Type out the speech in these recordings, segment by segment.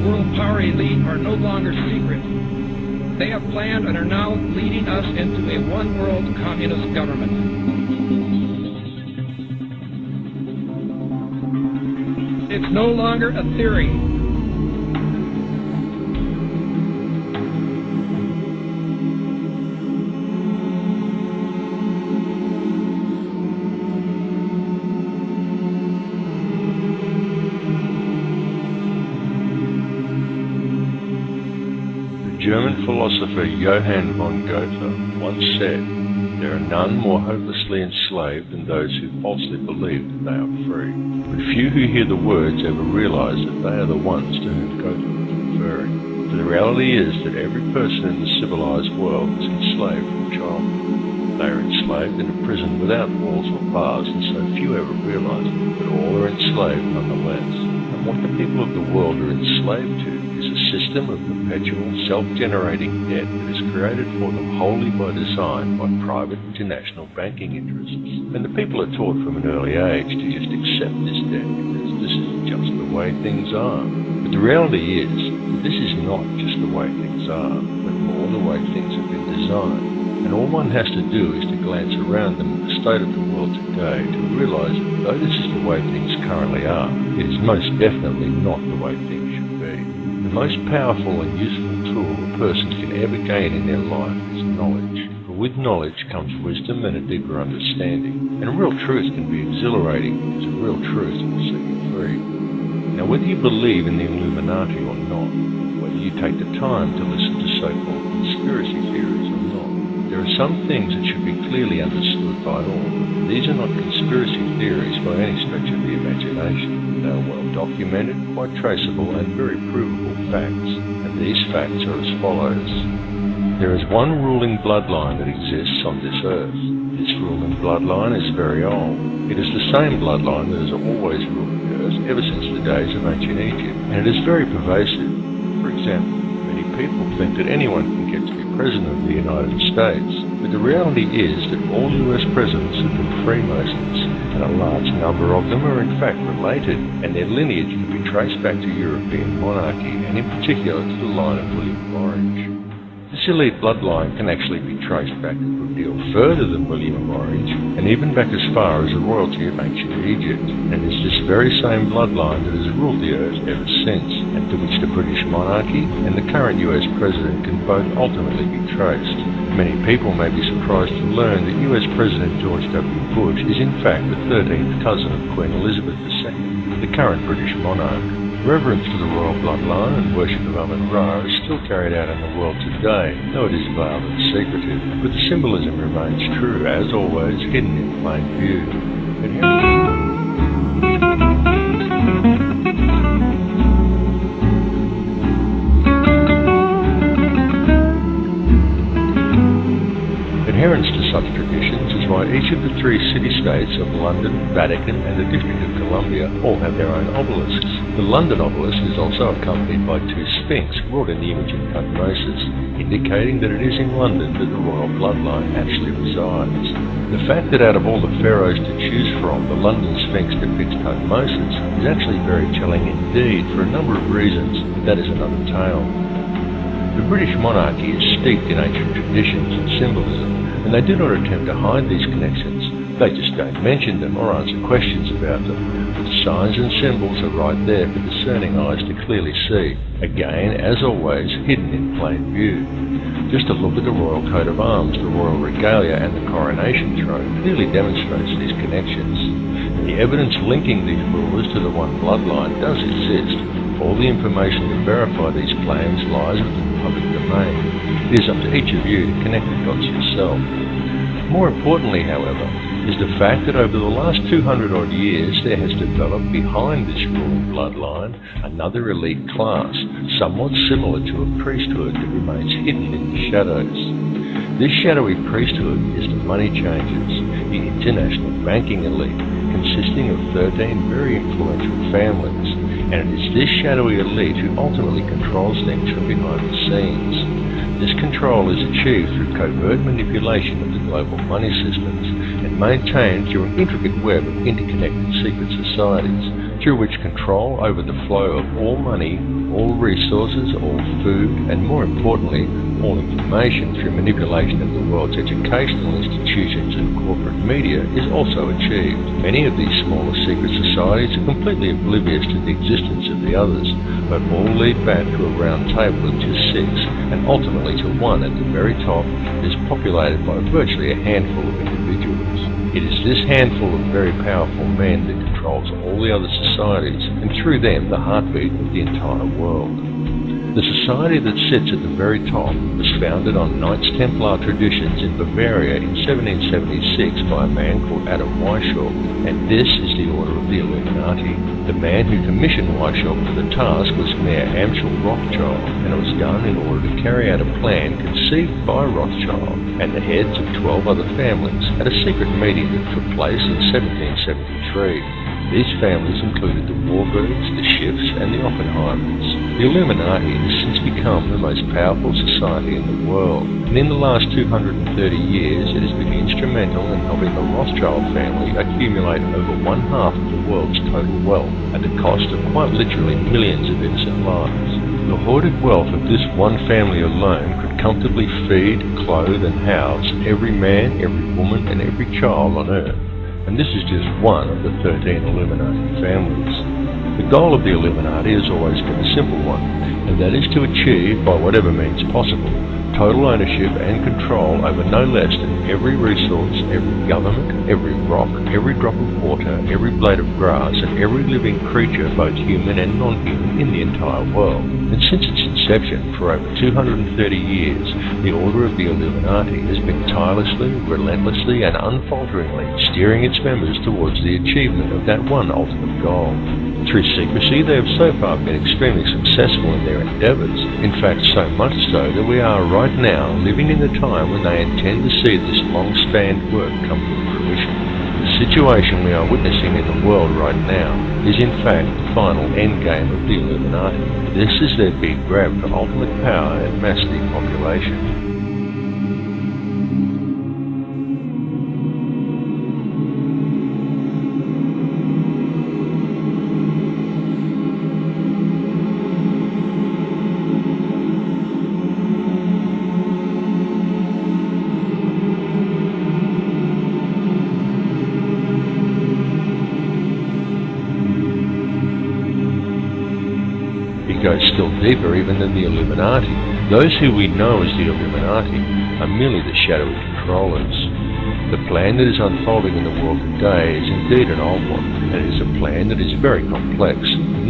world power elite are no longer secret. They have planned and are now leading us into a one-world communist government. It's no longer a theory. German philosopher Johanna von Goethe once said, "There are none more hopelessly enslaved than those who falsely believe that they are free." But few who hear the words ever realize that they are the ones to whom Goethe was referring. For the reality is that every person in the civilized world is enslaved from childhood. They are enslaved in a prison without walls or bars, and so few ever realize it, but all are enslaved nonetheless. And what the people of the world are enslaved to is a system of perpetual self-generating debt that is created for them wholly by design by private international banking interests. And the people are taught from an early age to just accept this debt because this is just the way things are. But the reality is that this is not just the way things are, but more the way things have been designed. And all one has to do is to glance around them at the state of the world today to realize that though this is the way things currently are, it is most definitely not the way things should be. The most powerful and useful tool a person can ever gain in their life is knowledge. For with knowledge comes wisdom and a deeper understanding. And real truth can be exhilarating because a real truth will set you free. Now whether you believe in the Illuminati or not, whether you take the time to listen to so-called conspiracy theories or not, there are some things that should be clearly understood by all. These are not conspiracy theories by any stretch of the imagination. They are well documented, quite traceable, and very provable facts. And these facts are as follows. There is one ruling bloodline that exists on this earth. This ruling bloodline is very old. It is the same bloodline that has always ruled the earth ever since the days of ancient Egypt, and it is very pervasive. For example, many people think that anyone can get to be President of the United States, but the reality is that all US presidents have been Freemasons, and a large number of them are in fact related, and their lineage can be traced back to European monarchy, and in particular to the line of William Orange. This elite bloodline can actually be traced back a good deal further than William Orange, and even back as far as the royalty of ancient Egypt, and it's this very same bloodline that has ruled the earth ever since, and to which the British monarchy and the current US president can both ultimately be traced. Many people may be surprised to learn that US President George W. Bush is in fact the 13th cousin of Queen Elizabeth II, the current British monarch. Reverence for the royal bloodline and worship of Amun-Ra is still carried out in the world today, though it is veiled and secretive, but the symbolism remains true, as always, hidden in plain view. Adherence to such traditions is why each of the three city-states of London, Vatican and the District of Columbia all have their own obelisks. The London obelisk is also accompanied by two sphinx wrought in the image of Tutmosis, indicating that it is in London that the royal bloodline actually resides. The fact that out of all the pharaohs to choose from, the London Sphinx depicts Tutmosis is actually very telling indeed for a number of reasons, but that is another tale. The British monarchy is steeped in ancient traditions and symbolism, and they do not attempt to hide these connections. They just don't mention them or answer questions about them. But the signs and symbols are right there for discerning eyes to clearly see. Again, as always, hidden in plain view. Just a look at the royal coat of arms, the royal regalia and the coronation throne clearly demonstrates these connections. The evidence linking these rulers to the one bloodline does exist. All the information to verify these claims lies within the public domain. It is up to each of you to connect the dots yourself. More importantly, however, is the fact that over the last 200 odd years there has developed behind this ruling bloodline another elite class, somewhat similar to a priesthood that remains hidden in the shadows. This shadowy priesthood is the money changers, the international banking elite, consisting of 13 very influential families, and it is this shadowy elite who ultimately controls things from behind the scenes. This control is achieved through covert manipulation of the global money systems and maintained through an intricate web of interconnected secret societies, through which control over the flow of all money, all resources, all food, and more importantly, all information through manipulation of the world's educational institutions and corporate media is also achieved. Many of these smaller secret societies are completely oblivious to the existence of the others, but all lead back to a round table of just 6, and ultimately to one at the very top that is populated by virtually a handful of individuals. It is this handful of very powerful men that controls all the other societies, and through them the heartbeat of the entire world. The society that sits at the very top was founded on Knights Templar traditions in Bavaria in 1776 by a man called Adam Weishaupt, and this is the Order of the Illuminati. The man who commissioned Weishaupt for the task was Mayor Amschel Rothschild, and it was done in order to carry out a plan conceived by Rothschild and the heads of 12 other families at a secret meeting that took place in 1773. These families included the Warburgs, the Schiffs, and the Oppenheimers. The Illuminati has since become the most powerful society in the world, and in the last 230 years it has been instrumental in helping the Rothschild family accumulate over 1/2 of the world's total wealth at the cost of quite literally millions of innocent lives. The hoarded wealth of this one family alone could comfortably feed, clothe, and house every man, every woman, and every child on Earth. And this is just one of the 13 Illuminati families. The goal of the Illuminati has always been a simple one, and that is to achieve, by whatever means possible, total ownership and control over no less than every resource, every government, every rock, every drop of water, every blade of grass, and every living creature, both human and non-human, in the entire world. And since its inception, for over 230 years, the Order of the Illuminati has been tirelessly, relentlessly, and unfalteringly steering its members towards the achievement of that one ultimate goal. Through secrecy, they have so far been extremely successful in their endeavours. In fact, so much so that we are right now living in the time when they intend to see this long-spanned work come to fruition. The situation we are witnessing in the world right now is in fact the final endgame of the Illuminati. This is their big grab for ultimate power and mass depopulation. Goes still deeper even than the Illuminati. Those who we know as the Illuminati are merely the shadowy controllers. The plan that is unfolding in the world today is indeed an old one, and it is a plan that is very complex.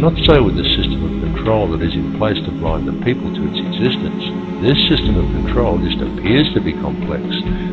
Not so with the system of control that is in place to blind the people to its existence. This system of control just appears to be complex,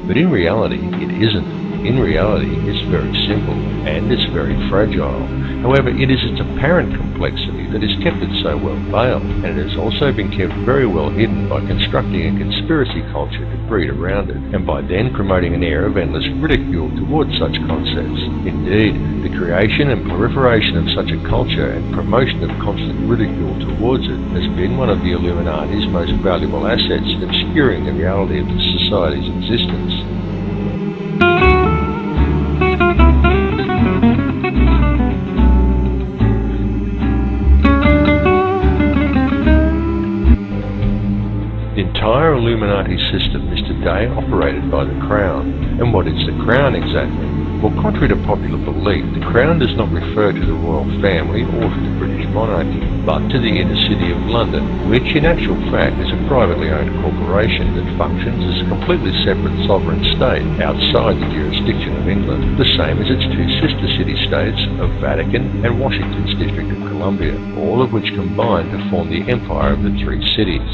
but in reality it isn't. In reality, it's very simple, and it's very fragile. However, it is its apparent complexity that has kept it so well veiled, and it has also been kept very well hidden by constructing a conspiracy culture to breed around it, and by then promoting an air of endless ridicule towards such concepts. Indeed, the creation and proliferation of such a culture and promotion of constant ridicule towards it has been one of the Illuminati's most valuable assets in obscuring the reality of the society's existence. The entire Illuminati system is today operated by the Crown. And what is the Crown exactly? Well, contrary to popular belief, the Crown does not refer to the royal family or to the British monarchy, but to the inner city of London, which in actual fact is a privately owned corporation that functions as a completely separate sovereign state outside the jurisdiction of England, the same as its two sister city-states of Vatican and Washington's District of Columbia, all of which combine to form the empire of the three cities.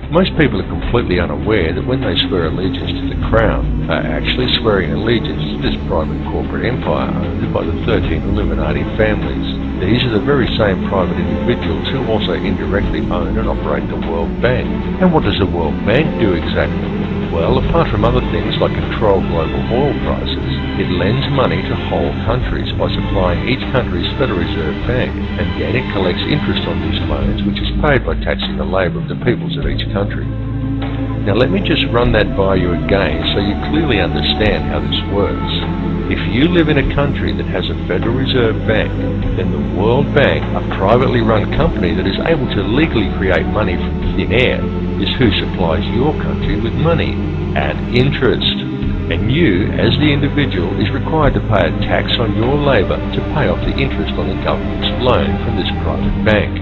Most people are completely unaware that when they swear allegiance to the Crown, they are actually swearing allegiance to this private corporate empire owned by the 13 Illuminati families. These are the very same private individuals who also indirectly own and operate the World Bank. And what does the World Bank do exactly? Well, apart from other things like control global oil prices, it lends money to whole countries by supplying each country's Federal Reserve Bank, and then it collects interest on these loans, which is paid by taxing the labour of the peoples of each country. Now let me just run that by you again so you clearly understand how this works. If you live in a country that has a Federal Reserve Bank, then the World Bank, a privately run company that is able to legally create money from thin air, is who supplies your country with money at interest. And you, as the individual, is required to pay a tax on your labour to pay off the interest on the government's loan from this private bank.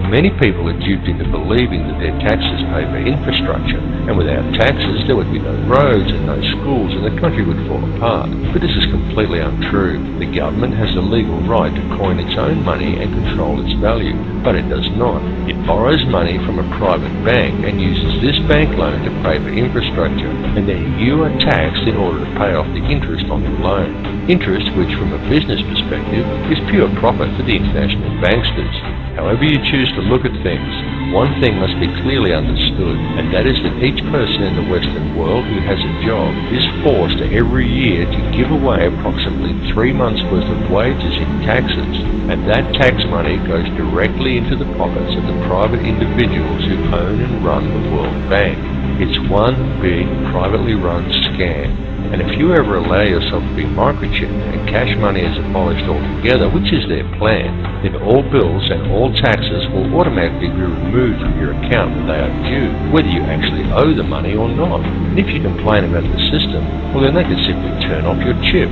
Many people are duped into believing that their taxes pay for infrastructure, and without taxes there would be no roads and no schools and the country would fall apart. But this is completely untrue. The government has the legal right to coin its own money and control its value, but it does not. It borrows money from a private bank and uses this bank loan to pay for infrastructure, and then you are taxed in order to pay off the interest on the loan. Interest which, from a business perspective, is pure profit for the international banksters. However you choose to look at things, one thing must be clearly understood, and that is that each person in the Western world who has a job is forced every year to give away approximately 3 months' worth of wages in taxes, and that tax money goes directly into the pockets of the private individuals who own and run the World Bank. It's one big privately run scam. And if you ever allow yourself to be microchipped and cash money is abolished altogether, which is their plan, then all bills and all taxes will automatically be removed from your account when they are due, whether you actually owe the money or not. And if you complain about the system, well then they can simply turn off your chip.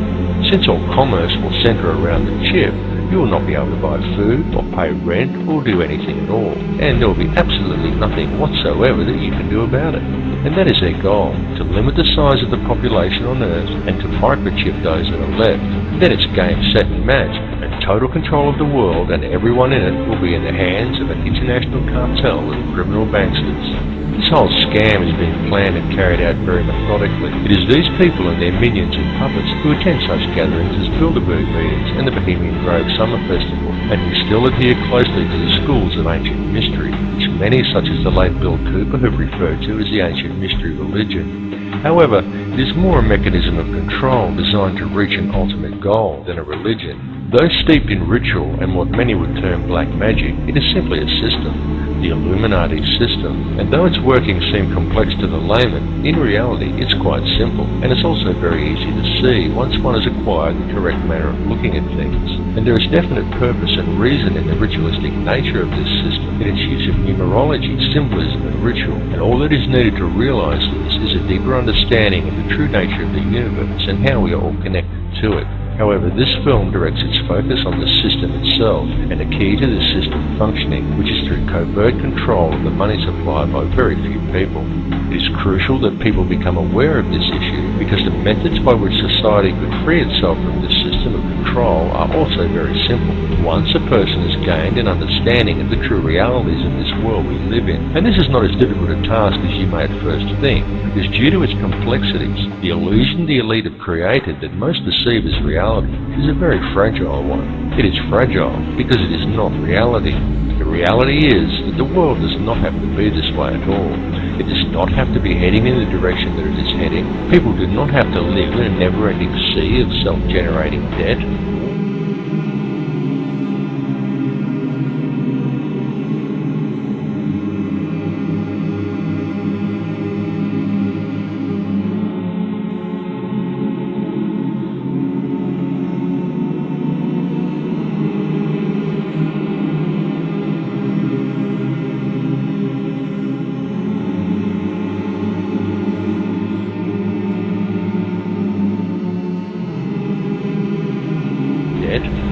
Since all commerce will centre around the chip, you will not be able to buy food or pay rent or do anything at all, and there will be absolutely nothing whatsoever that you can do about it. And that is their goal, to limit the size of the population on Earth and to microchip those that are left. Then it's game, set and match, and total control of the world and everyone in it will be in the hands of an international cartel of criminal banksters. This whole scam is being planned and carried out very methodically. It is these people and their minions and puppets who attend such gatherings as Bilderberg meetings and the Bohemian Grove Summer Festival, and who still adhere closely to the schools of ancient mystery, which many such as the late Bill Cooper have referred to as the ancient mystery religion. However, it is more a mechanism of control designed to reach an ultimate goal than a religion. Though steeped in ritual and what many would term black magic, it is simply a system, the Illuminati system, and though its workings seem complex to the layman, in reality it's quite simple, and it's also very easy to see once one has acquired the correct manner of looking at things. And there is definite purpose and reason in the ritualistic nature of this system, in its use of numerology, symbolism and ritual, and all that is needed to realize this is a deeper understanding of the true nature of the universe and how we are all connected to it. However, this film directs its focus on the system itself and the key to the system functioning, which is through covert control of the money supply by very few people. It is crucial that people become aware of this issue because the methods by which society could free itself from this system of control are also very simple. Once a person has gained an understanding of the true realities of this world we live in, and this is not as difficult a task as you may at first think, because due to its complexities, the illusion the elite have created that most perceive as reality is a very fragile one. It is fragile because it is not reality. The reality is that the world does not have to be this way at all. It does not have to be heading in the direction that it is heading. People do not have to live in a never-ending sea of self-generating debt.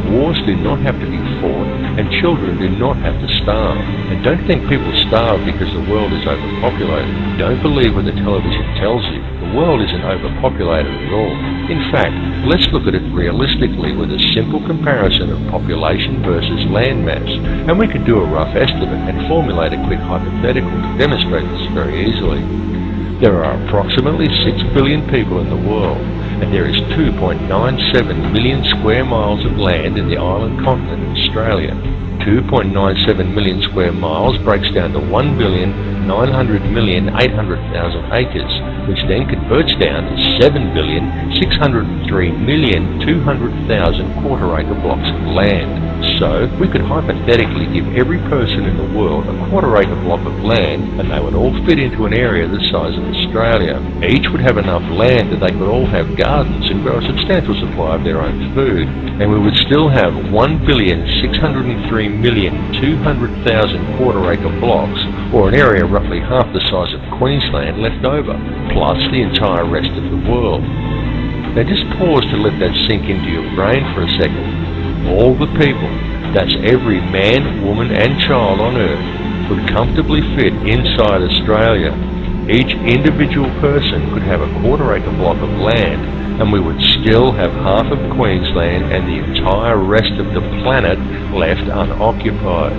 Wars do not have to be fought, and children do not have to starve. And don't think people starve because the world is overpopulated. Don't believe what the television tells you. The world isn't overpopulated at all. In fact, let's look at it realistically with a simple comparison of population versus land mass. And we can do a rough estimate and formulate a quick hypothetical to demonstrate this very easily. There are approximately 6 billion people in the world, and there is 2.97 million square miles of land in the island continent of Australia. 2.97 million square miles breaks down to 1,900,800,000 acres, which then converts down to 7,603,200,000 quarter-acre blocks of land. So, we could hypothetically give every person in the world a quarter-acre block of land, and they would all fit into an area the size of Australia. Each would have enough land that they could all have gardens and grow a substantial supply of their own food. And we would still have 1,603,200,000 quarter-acre blocks, or an area roughly half the size of Queensland, left over, plus the entire rest of the world. Now just pause to let that sink into your brain for a second. All the people, that's every man, woman and child on Earth, would comfortably fit inside Australia. Each individual person could have a quarter-acre block of land, and we would still have half of Queensland and the entire rest of the planet left unoccupied.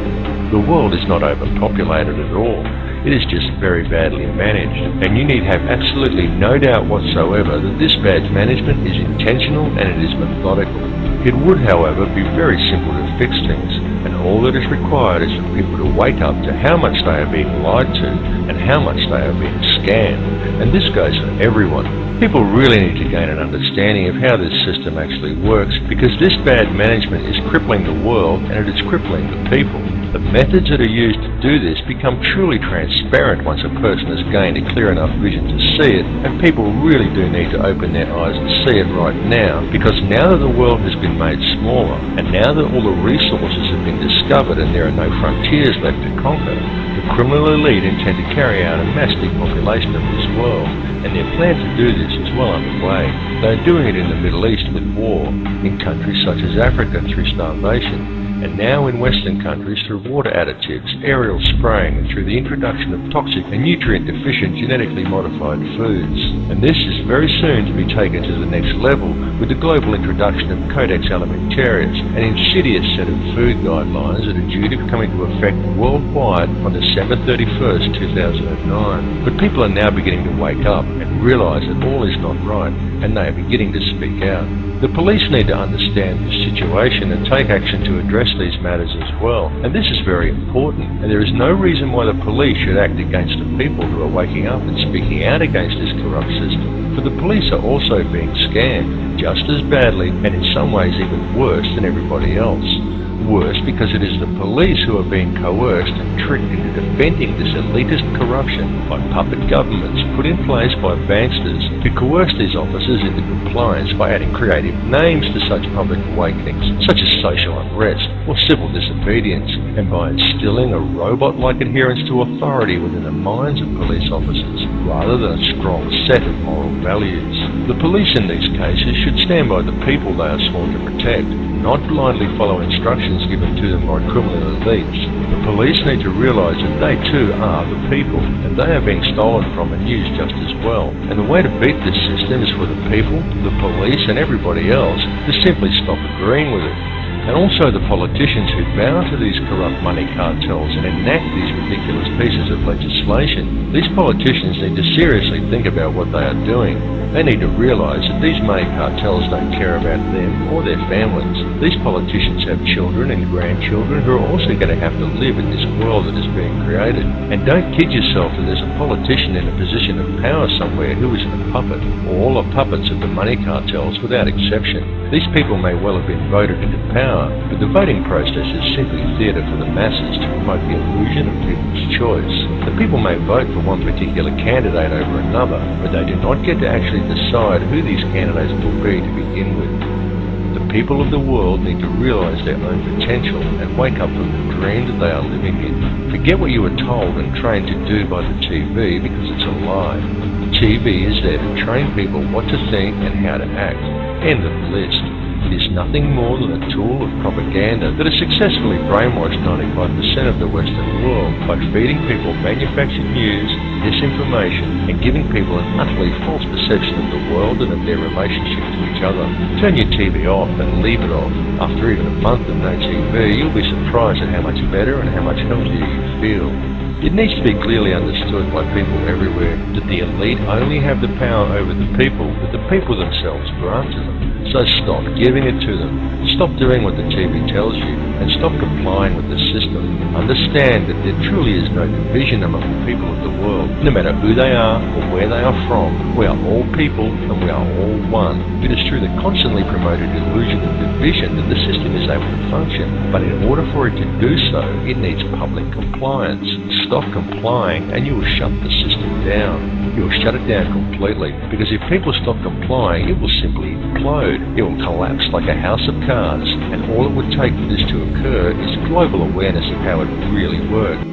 The world is not overpopulated at all. It is just very badly managed, and you need have absolutely no doubt whatsoever that this bad management is intentional and it is methodical. It would, however, be very simple to fix things, and all that is required is for people to wake up to how much they are being lied to and how much they are being scammed. And this goes for everyone. People really need to gain an understanding of how this system actually works, because this bad management is crippling the world and it is crippling the people. The methods that are used to do this become truly transparent once a person has gained a clear enough vision to see it, and people really do need to open their eyes and see it right now, because now that the world has been made smaller, and now that all the resources have been discovered and there are no frontiers left to conquer, the criminal elite intend to carry out a mass depopulation of this world, and their plan to do this is well underway. They are doing it in the Middle East with war, in countries such as Africa through starvation, and now in Western countries through water additives, aerial spraying, and through the introduction of toxic and nutrient-deficient genetically modified foods. And this is very soon to be taken to the next level with the global introduction of Codex Alimentarius, an insidious set of food guidelines that are due to come into effect worldwide on December 31st, 2009. But people are now beginning to wake up and realise that all is not right, and they are beginning to speak out. The police need to understand this situation and take action to address these matters as well, and this is very important, and there is no reason why the police should act against the people who are waking up and speaking out against this corrupt system, for the police are also being scammed just as badly, and in some ways even worse than everybody else. Worse because it is the police who are being coerced and tricked into defending this elitist corruption by puppet governments put in place by banksters who coerce these officers into compliance by adding creative names to such public awakenings, such as social unrest or civil disobedience, and by instilling a robot-like adherence to authority within the minds of police officers, rather than a strong set of moral values. The police in these cases should stand by the people they are sworn to protect, not blindly follow instructions given to them by criminal elites. The police need to realise that they too are the people, and they are being stolen from and used just as well. And the way to beat this system is for the people, the police and everybody else to simply stop agreeing with it. And also the politicians who bow to these corrupt money cartels and enact these ridiculous pieces of legislation. These politicians need to seriously think about what they are doing. They need to realise that these money cartels don't care about them or their families. These politicians have children and grandchildren who are also going to have to live in this world that is being created. And don't kid yourself that there's a politician in a position of power somewhere who isn't a puppet. All are puppets of the money cartels without exception. These people may well have been voted into power, but the voting process is simply theatre for the masses to promote the illusion of people's choice. The people may vote for one particular candidate over another, but they do not get to actually decide who these candidates will be to begin with. The people of the world need to realise their own potential and wake up from the dream that they are living in. Forget what you were told and trained to do by the TV, because it's a lie. The TV is there to train people what to think and how to act. End of the list. It is nothing more than a tool of propaganda that has successfully brainwashed 95% of the Western world by feeding people manufactured news, disinformation, and giving people an utterly false perception of the world and of their relationship to each other. Turn your TV off and leave it off. After even a month of no TV, you'll be surprised at how much better and how much healthier you feel. It needs to be clearly understood by people everywhere that the elite only have the power over the people that the people themselves grant to them. So stop giving it to them. Stop doing what the TV tells you, and stop complying with the system. Understand that there truly is no division among the people of the world. No matter who they are or where they are from, we are all people and we are all one. It is through the constantly promoted illusion of division that the system is able to function, but in order for it to do so, it needs public compliance. Stop complying and you will shut the system down. You will shut it down completely, because if people stop complying, it will simply implode. It will collapse like a house of cards, and all it would take for this to occur is global awareness of how it really works.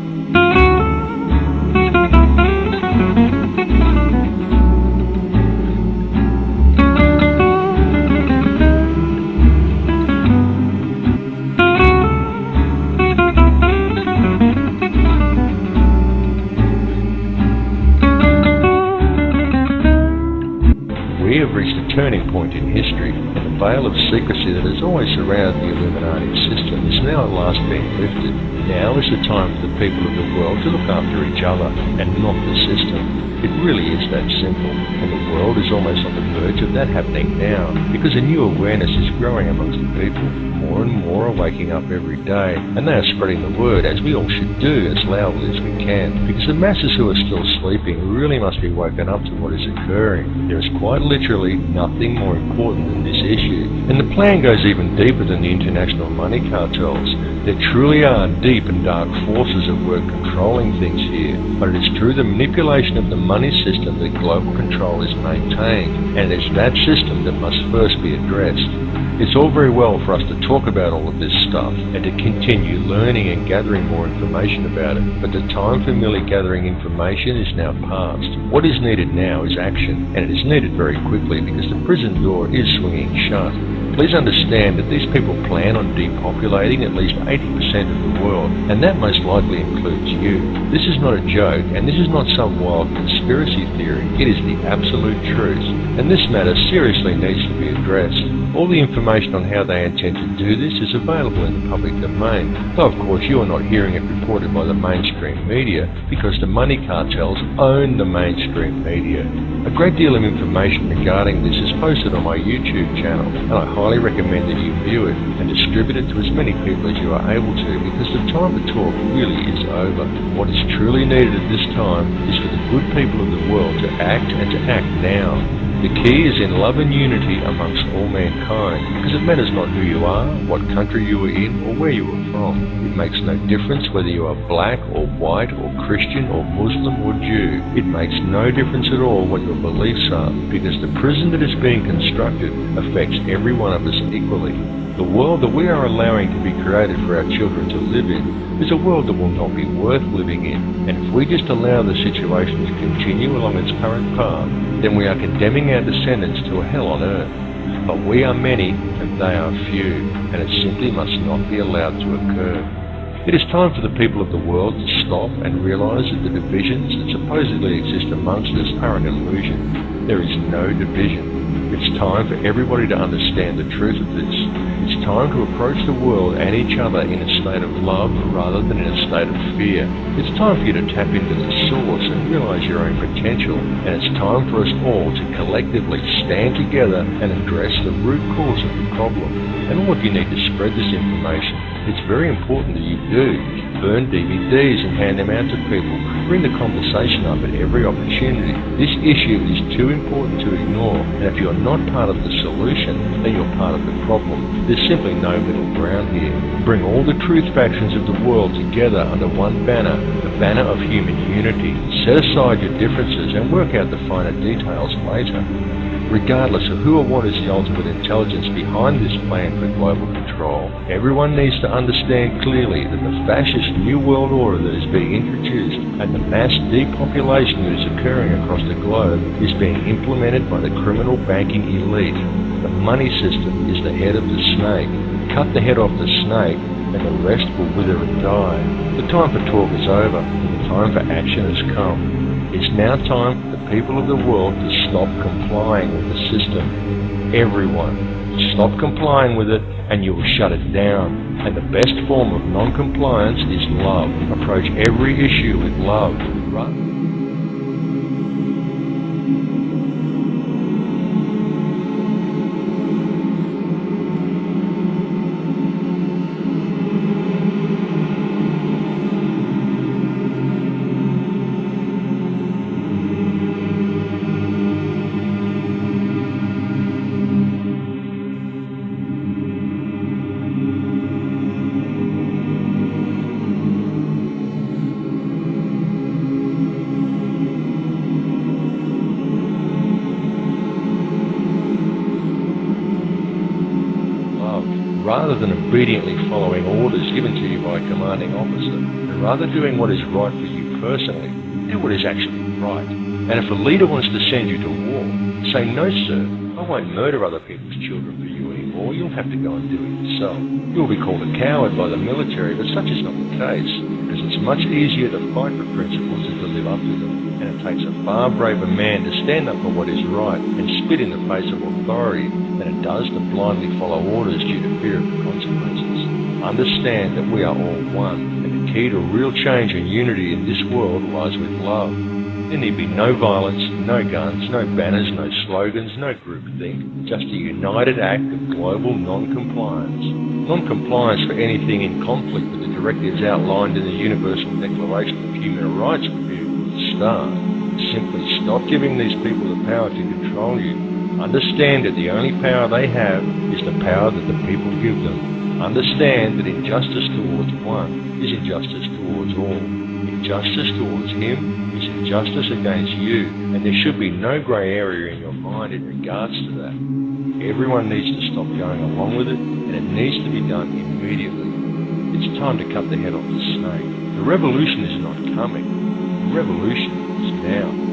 We have reached a turning point in history, and the veil of secrecy that has always surrounded the Illuminati system is now at last being lifted. Now is the time for the people of the world to look after each other and not the system. It really is that simple, and the world is almost on the verge of that happening now, because a new awareness is growing amongst the people. More and more are waking up every day, and they are spreading the word, as we all should do, as loudly as we can, because the masses who are still sleeping really must be woken up to what is occurring. There is quite literally nothing more important than this issue, and the plan goes even deeper than the international money cartels. There truly are deep and dark forces at work controlling things here, but it is through the manipulation of the money system that global control is maintained, and it is that system that must first be addressed. It's all very well for us to talk about all of this stuff and to continue learning and gathering more information about it, but the time for merely gathering information is now past. What is needed now is action, and it is needed very quickly because the prison door is swinging shut. Please understand that these people plan on depopulating at least 80% of the world, and that most likely includes you. This is not a joke, and this is not some wild conspiracy theory. It is the absolute truth, and this matter seriously needs to be addressed. All the information on how they intend to do this is available in the public domain, though of course you are not hearing it reported by the mainstream media, because the money cartels own the mainstream media. A great deal of information regarding this is posted on my YouTube channel, and I highly recommend that you view it and distribute it to as many people as you are able to, because the time to talk really is over. What is truly needed at this time is for the good people of the world to act, and to act now. The key is in love and unity amongst all mankind, because it matters not who you are, what country you are in, or where you are from. It makes no difference whether you are black or white or Christian or Muslim or Jew. It makes no difference at all what your beliefs are, because the prison that is being constructed affects every one of us equally. The world that we are allowing to be created for our children to live in is a world that will not be worth living in, and if we just allow the situation to continue along its current path, then we are condemning our descendants to a hell on earth. But we are many and they are few, and it simply must not be allowed to occur. It is time for the people of the world to stop and realize that the divisions that supposedly exist amongst us are an illusion. There is no division. It's time for everybody to understand the truth of this. It's time to approach the world and each other in a state of love rather than in a state of fear. It's time for you to tap into the source and realize your own potential. And it's time for us all to collectively stand together and address the root cause of the problem. And all of you need to spread this information. It's very important that you do. Burn DVDs and hand them out to people. Bring the conversation up at every opportunity. This issue is too important to ignore, and if you're not part of the solution, then you're part of the problem. There's simply no middle ground here. Bring all the truth factions of the world together under one banner, the banner of human unity. Set aside your differences and work out the finer details later. Regardless of who or what is the ultimate intelligence behind this plan for global control, everyone needs to understand clearly that the fascist New World Order that is being introduced and the mass depopulation that is occurring across the globe is being implemented by the criminal banking elite. The money system is the head of the snake. Cut the head off the snake and the rest will wither and die. The time for talk is over, and the time for action has come. It's now time for the people of the world to stop complying with the system. Everyone, stop complying with it and you will shut it down. And the best form of non-compliance is love. Approach every issue with love. Right? obediently following orders given to you by a commanding officer, but rather doing what is right for you personally, do what is actually right. And if a leader wants to send you to war, say, no sir, I won't murder other people's children for you anymore, you'll have to go and do it yourself. You'll be called a coward by the military, but such is not the case, because it's much easier to fight for principles than to live up to them. And it takes a far braver man to stand up for what is right and spit in the face of authority than it does to blindly follow orders due to fear of the consequences. Understand that we are all one, and the key to real change and unity in this world lies with love. There need be no violence, no guns, no banners, no slogans, no groupthink, just a united act of global non-compliance. Non-compliance for anything in conflict with the directives outlined in the Universal Declaration of Human Rights Review. Start. Simply stop giving these people the power to control you. Understand that the only power they have is the power that the people give them. Understand that injustice towards one is injustice towards all. Injustice towards him is injustice against you, and there should be no grey area in your mind in regards to that. Everyone needs to stop going along with it, and it needs to be done immediately. It's time to cut the head off the snake. The revolution is not coming. The revolution is now.